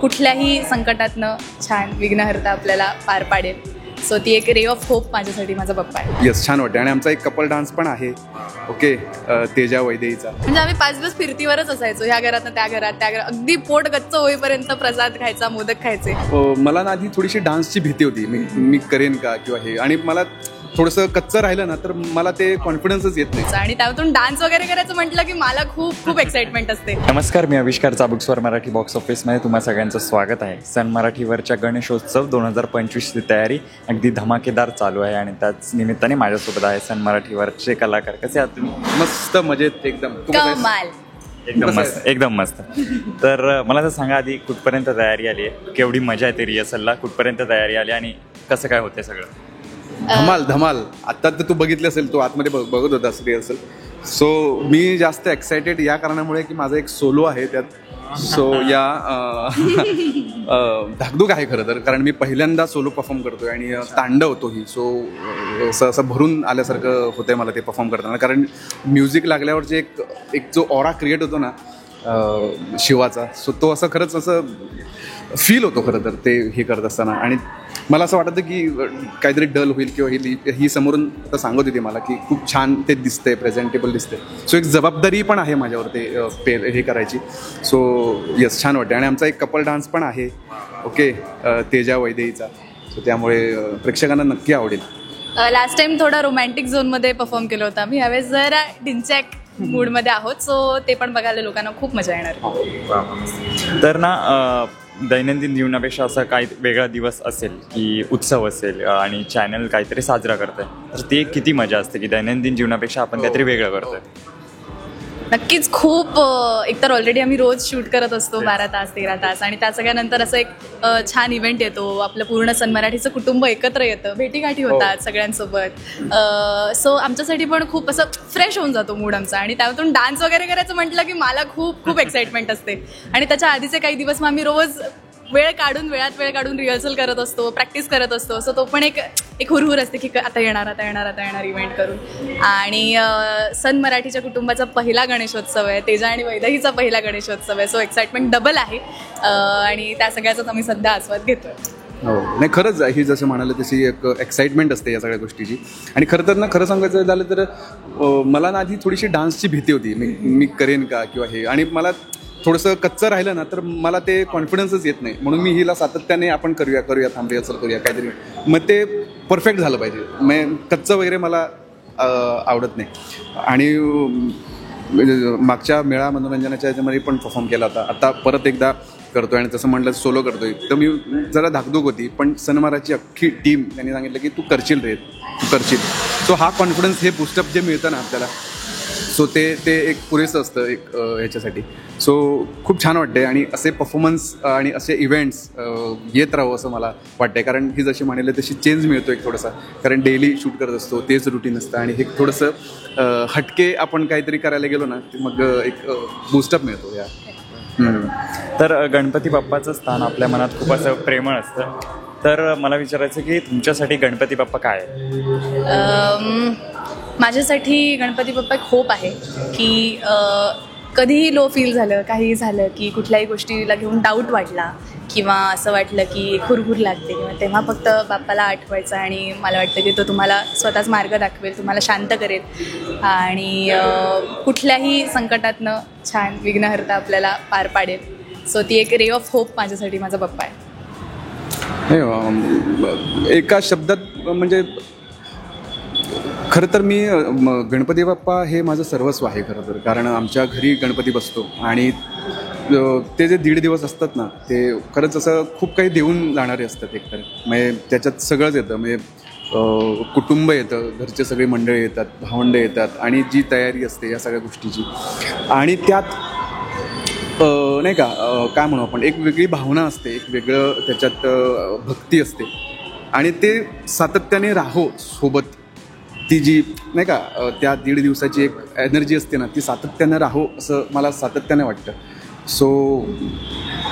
कुठल्याही संकटातनं छान विघ्नहर्ता आपल्याला पार पाडेल. सो ती एक रे ऑफ होप माझ्यासाठी माझा पप्पा आहे. येस, छान वाटते. आणि आमचा एक कपल डान्स पण आहे, ओके, तेजा वैदेहीचा. म्हणजे आम्ही 5 दिवस फिरतीवरच असायचो, ह्या घरात त्या घरात त्या घरात, अगदी पोट गच्च होईपर्यंत प्रसाद खायचा, मोदक खायचे. मला ना आधी थोडीशी डान्सची भीती होती, मी करेन का किंवा हे, आणि मला थोडंसं कच्चं राहिलं ना तर मला ते कॉन्फिडन्सच येत नाही. आणि त्यातून डान्स वगैरे करायचं म्हटलं की मला खूप एक्साइटमेंट असते. नमस्कार, मी आविष्कार चाबुकस्वर मराठी बॉक्स ऑफिसमध्ये तुम्हा सगळ्यांचं स्वागत आहे. सन मराठीवरच्या गणेशोत्सव 2025ची तयारी अगदी धमाकेदार चालू आहे आणि त्याच निमित्ताने माझ्यासोबत आहे सन मराठीवरचे कलाकार. कसे आहात तुम्ही? मस्त, मजेत, एकदम कमाल. एकदम मस्त. तर मला तर सांगा आधी, कुठपर्यंत तयारी आली आहे, केवढी मजा येते रिहर्सलला, कुठपर्यंत तयारी आली आणि कसं काय होते सगळं? धमाल. आता तर तू बघितलं असेल, तू आतमध्ये बघत होतास रिहर्सल. सो मी जास्त एक्सायटेड या कारणामुळे की माझा एक सोलो आहे त्यात. सो या धाकधूक आहे खरं तर, कारण मी पहिल्यांदा सोलो परफॉर्म करतोय आणि तांडव तोही. सो असं भरून आल्यासारखं होतंय मला ते परफॉर्म करताना, कारण म्युझिक लागल्यावर जे एक जो ऑरा क्रिएट होतो ना शिवाचा, सो तो असं खरंच असं फील होतो खरं तर ते हे करत असताना. आणि मला असं वाटतं की काहीतरी डल होईल किंवा ही समोरून आता सांगत होती मला की खूप छान ते दिसतंय, प्रेझेंटेबल दिसतंय. सो एक जबाबदारी पण आहे माझ्यावर ते हे करायची. सो येस, छान वाटते. आणि आमचा एक कपल डान्स पण आहे, ओके, तेजा वैदेहीचा. सो त्यामुळे प्रेक्षकांना नक्की आवडेल. लास्ट टाइम थोडा रोमॅन्टिक झोनमध्ये परफॉर्म केलं होतं आम्ही, यावेळेस जरा डिंचॅक मूडमध्ये आहोत. सो ते पण बघायला लोकांना खूप मजा येणार. तर ना दैनंदिन जीवनापेक्षा असा काही वेगळा दिवस असेल की उत्सव असेल आणि चॅनल काहीतरी साजरा करतोय, तर ती किती मजा असते की दैनंदिन जीवनापेक्षा आपण काहीतरी वेगळं करतोय. नक्कीच खूप. एकतर ऑलरेडी आम्ही रोज शूट करत असतो 12 तास 13 तास, आणि त्या सगळ्यानंतर असं एक छान इव्हेंट येतो, आपलं पूर्ण सन मराठीचं कुटुंब एकत्र येतं, भेटीगाठी होतात सगळ्यांसोबत. सो आमच्यासाठी पण खूप असं फ्रेश होऊन जातो मूड आमचा. आणि त्यातून डान्स वगैरे करायचं म्हटलं की मला खूप एक्साइटमेंट असते. आणि त्याच्या आधीचे काही दिवस मग आम्ही रोज वेळात वेळ काढून रिहर्सल करत असतो, प्रॅक्टिस करत असतो. सो तो पण एक हुरहुर असते की आता येणार इव्हेंट करून. आणि सन मराठीच्या कुटुंबाचा पहिला गणेशोत्सव आहे, तेजा आणि वैदेहीचा पहिला गणेशोत्सव आहे. सो एक्साइटमेंट डबल आहे आणि त्या सगळ्याचाच आम्ही सध्या आस्वाद घेतोय. हो, नाही खरंच ही जसं म्हणाले तशी एक एक्साइटमेंट असते या सगळ्या गोष्टीची. आणि खरं सांगायचं झालं तर मला ना आधी थोडीशी डान्सची भीती होती, मी करेन का किंवा हे, आणि मला थोडंसं कच्चं राहिलं ना तर मला ते कॉन्फिडन्सच येत नाही. म्हणून मी हिला सातत्याने आपण करूया थांब रिहर्सल करूया काहीतरी, मग ते परफेक्ट झालं पाहिजे. मग कच्चं वगैरे मला आवडत नाही. आणि मागच्या मेळा मनोरंजनाच्या ह्याच्यामध्ये पण परफॉर्म केला होता, आता परत एकदा करतोय. आणि तसं म्हटलं सोलो करतोय तर मी जरा धाकधूक होती, पण सनमाराची अख्खी टीम त्यांनी सांगितलं की तू करशील. सो हा कॉन्फिडन्स, हे बूस्टअप जे मिळतं ना आपल्याला, सो ते एक पुरेसं असतं एक ह्याच्यासाठी. सो खूप छान वाटते. आणि असे परफॉर्मन्स आणि असे इव्हेंट्स येत राहावं असं मला वाटतंय, कारण ही जशी म्हणाले तशी चेंज मिळतो एक थोडासा, कारण डेली शूट करत असतो, तेच रुटीन असतं. आणि हे थोडंसं हटके आपण काहीतरी करायला गेलो ना की मग एक बूस्टअप मिळतो या. तर गणपती बाप्पाचं स्थान आपल्या मनात खूप असं प्रेमळ असतं. तर मला विचारायचं की तुमच्यासाठी गणपती बाप्पा काय आहे? माझ्यासाठी गणपती बाप्पा एक होप आहे की कधीही लो फील झालं, काहीही झालं की कुठल्याही गोष्टीला घेऊन डाऊट वाटला किंवा असं वाटलं की हुरहुर लागते, किंवा तेव्हा फक्त बाप्पाला आठवायचं. आणि मला वाटतं की तो तुम्हाला स्वतःच मार्ग दाखवेल, तुम्हाला शांत करेल आणि कुठल्याही संकटातनं छान विघ्नहर्ता आपल्याला पार पाडेल. सो ती एक रे ऑफ होप माझ्यासाठी माझा बाप्पा आहे. एका शब्दात म्हणजे खरं तर मी गणपती बाप्पा हे माझं सर्वस्व आहे खरं तर. कारण आमच्या घरी गणपती बसतो आणि ते जे 1.5 दिवस असतात ना, ते खरंच असं खूप काही देऊन जाणारे असतात एकतर. म्हणजे त्याच्यात सगळंच येतं, म्हणजे कुटुंब येतं, घरचे सगळे मंडळी येतात, भावंडं येतात, आणि जी तयारी असते या सगळ्या गोष्टीची. आणि त्यात नाही का काय म्हणू आपण, एक वेगळी भावना असते, एक वेगळं त्याच्यात भक्ती असते. आणि ते सातत्याने राहो सोबत, ती जी नाही का त्या 1.5 दिवसाची एक एनर्जी असते ना, ती सातत्यानं राहो असं मला सातत्याने वाटतं. सो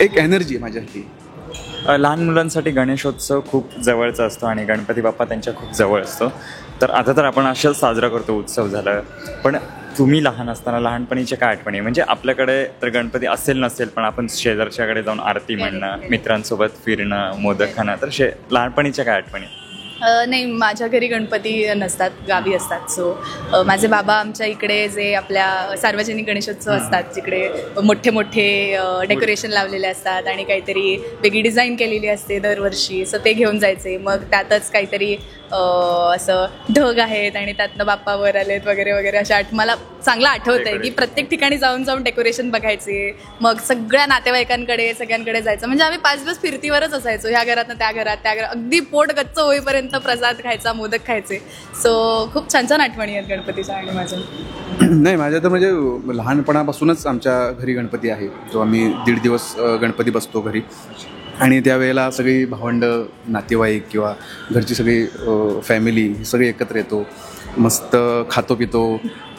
एक एनर्जी माझ्यासाठी. लहान मुलांसाठी गणेशोत्सव खूप जवळचा असतो आणि गणपती बाप्पा त्यांच्या खूप जवळ असतो. तर आता तर आपण अशाच साजरा करतो, उत्सव झाला. पण तुम्ही लहान असताना लहानपणीच्या काय आठवणी, म्हणजे आपल्याकडे तर गणपती असेल नसेल पण आपण शेजारच्याकडे जाऊन आरती म्हणणं, मित्रांसोबत फिरणं, मोदक खाणं, तर लहानपणीच्या काय आठवणी? नाही, माझ्या घरी गणपती नसतात, गावी असतात. सो माझे बाबा आमच्या इकडे जे आपल्या सार्वजनिक गणेशोत्सव असतात जिकडे मोठे मोठे डेकोरेशन लावलेले असतात आणि काहीतरी वेगळी डिझाईन केलेली असते दरवर्षी, सो ते घेऊन जायचे. मग त्यातच काहीतरी असं ढग आहेत आणि त्यातनं बाप्पा वर आलेत वगैरे वगैरे अशा मला चांगलं आठवत आहे की प्रत्येक ठिकाणी जाऊन जाऊन डेकोरेशन बघायचे. मग सगळ्या नातेवाईकांकडे सगळ्यांकडे जायचं, म्हणजे आम्ही 5 दिवस फिरतीवरच असायचो, ह्या घरात त्या घरात त्या घरात, अगदी पोट गच्च होईपर्यंत प्रसाद खायचा, मोदक खायचे. सो खूप छान छान आठवणी आहेत गणपतीच्या आणि माझ्या. नाही, माझ्या तर म्हणजे लहानपणापासूनच आमच्या घरी गणपती आहे. जो आम्ही 1.5 दिवस गणपती बसतो घरी आणि त्यावेळेला सगळी भावंड, नातेवाईक किंवा घरची सगळी फॅमिली सगळी एकत्र येतो, मस्त खातो पितो.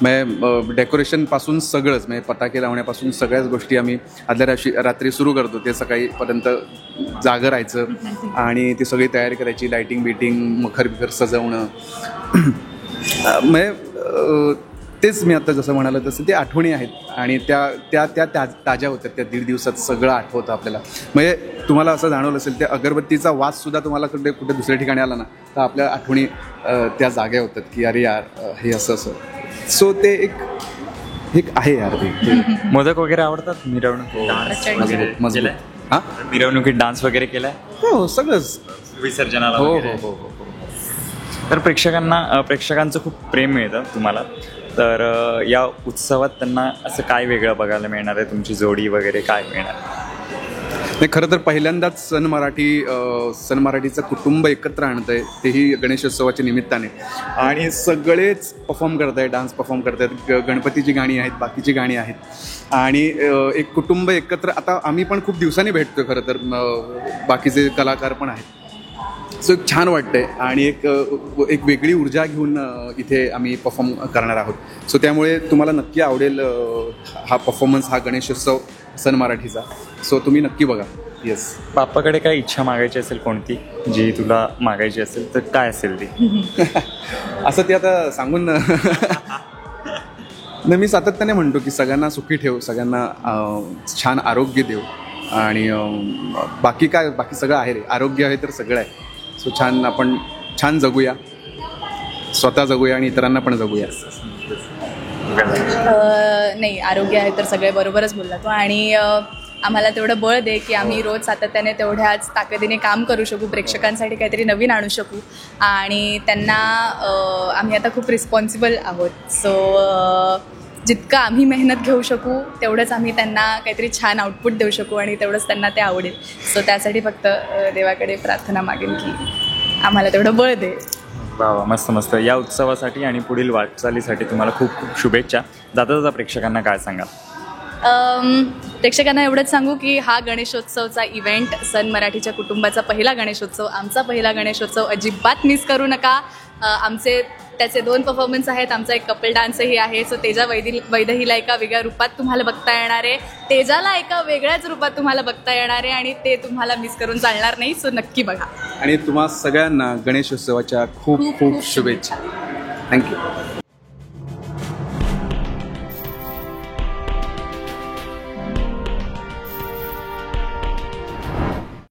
म्हणजे डेकोरेशनपासून सगळंच, म्हणजे पटाके लावण्यापासून सगळ्याच गोष्टी आम्ही आदल्या रात्री सुरू करतो, ते सकाळीपर्यंत जागं राहायचं आणि ती सगळी तयारी करायची, लायटिंग बिटिंग, मखर बिखर सजवणं. म्हणजे तेच मी आता जसं म्हणालं तसं ते आठवणी आहेत आणि त्या ताज्या होत्या. त्या 1.5 दिवसात सगळं आठवतं आपल्याला. म्हणजे तुम्हाला असं जाणवलं असेल, त्या अगरबत्तीचा वाससुद्धा तुम्हाला कुठे दुसऱ्या ठिकाणी आला ना तर आपल्या आठवणी त्या जाग्या होतात की अरे यार हे असं असं. सो ते एक आहे यार ते. मोदक वगैरे आवडतात? मिरवणूक डान्स वगैरे मजबूत. हां, मिरवणुकीत डान्स वगैरे केलाय? हो, सगळंच. विसर्जनाला हो वगैरे? हो हो हो. तर प्रेक्षकांचं खूप प्रेम मिळतं तुम्हाला. तर या उत्सवात त्यांना असं काय वेगळं बघायला मिळणार आहे? तुमची जोडी वगैरे काय मिळणार? नाही, खरं तर पहिल्यांदाच सन मराठीचं कुटुंब एकत्र आणतं आहे, तेही गणेशोत्सवाच्या निमित्ताने. आणि सगळेच परफॉर्म करत आहेत, डान्स परफॉर्म करत आहेत, गणपतीची गाणी आहेत, बाकीची गाणी आहेत आणि एक कुटुंब एकत्र. आता आम्ही पण खूप दिवसांनी भेटतो आहे खरं तर, बाकीचे कलाकार पण आहेत. सो एक छान वाटतं आहे आणि एक वेगळी ऊर्जा घेऊन इथे आम्ही परफॉर्म करणार आहोत. सो त्यामुळे तुम्हाला नक्की आवडेल हा परफॉर्मन्स, हा गणेशोत्सव सन मराठीचा. सो तुम्ही नक्की बघा. येस. बाप्पाकडे काय इच्छा मागायची असेल कोणती, जी तुला मागायची असेल तर काय असेल ती? असं ते आता सांगून नाही, मी सातत्याने म्हणतो की सगळ्यांना सुखी ठेव, सगळ्यांना छान आरोग्य देव आणि बाकी सगळं आहे रे. आरोग्य आहे तर सगळं आहे. सो आपण छान जगूया, स्वतः जगूया आणि इतरांना पण जगूया. नाही, आरोग्य आहे तर सगळे, बरोबरच बोलला तो. आणि आम्हाला तेवढं बळ दे की आम्ही रोज सातत्याने तेवढ्याच ताकदीने काम करू शकू, प्रेक्षकांसाठी काहीतरी नवीन आणू शकू आणि त्यांना आम्ही आता खूप रिस्पॉन्सिबल आहोत. सो जितकं आम्ही मेहनत घेऊ शकू तेवढंच आम्ही त्यांना काहीतरी छान आउटपुट देऊ शकू आणि तेवढंच त्यांना ते आवडेल. सो त्यासाठी फक्त देवाकडे प्रार्थना मागेन की आम्हाला तेवढं बळ दे. वा, मस्त मस्त. या उत्सवासाठी आणि पुढील वाटचालीसाठी तुम्हाला खूप खूप शुभेच्छा. जाता प्रेक्षकांना काय सांगाल? प्रेक्षकांना एवढंच सांगू की हा गणेशोत्सवचा इव्हेंट, सन मराठीच्या कुटुंबाचा पहिला गणेशोत्सव, आमचा पहिला गणेशोत्सव अजिबात मिस करू नका. त्याचे 2 परफॉर्मन्स आहेत. आमचा एक कपल डान्सही आहे. सो तेजा वैदहीला एका वेगळ्या रूपात तुम्हाला बघता येणार आहे, तेजाला एका वेगळ्याच रूपात तुम्हाला बघता येणार आहे आणि ते तुम्हाला मिस करून चालणार नाही. सो नक्की बघा. आणि तुम्हा सगळ्यांना गणेशोत्सवाच्या खूप खूप शुभेच्छा. थँक्यू.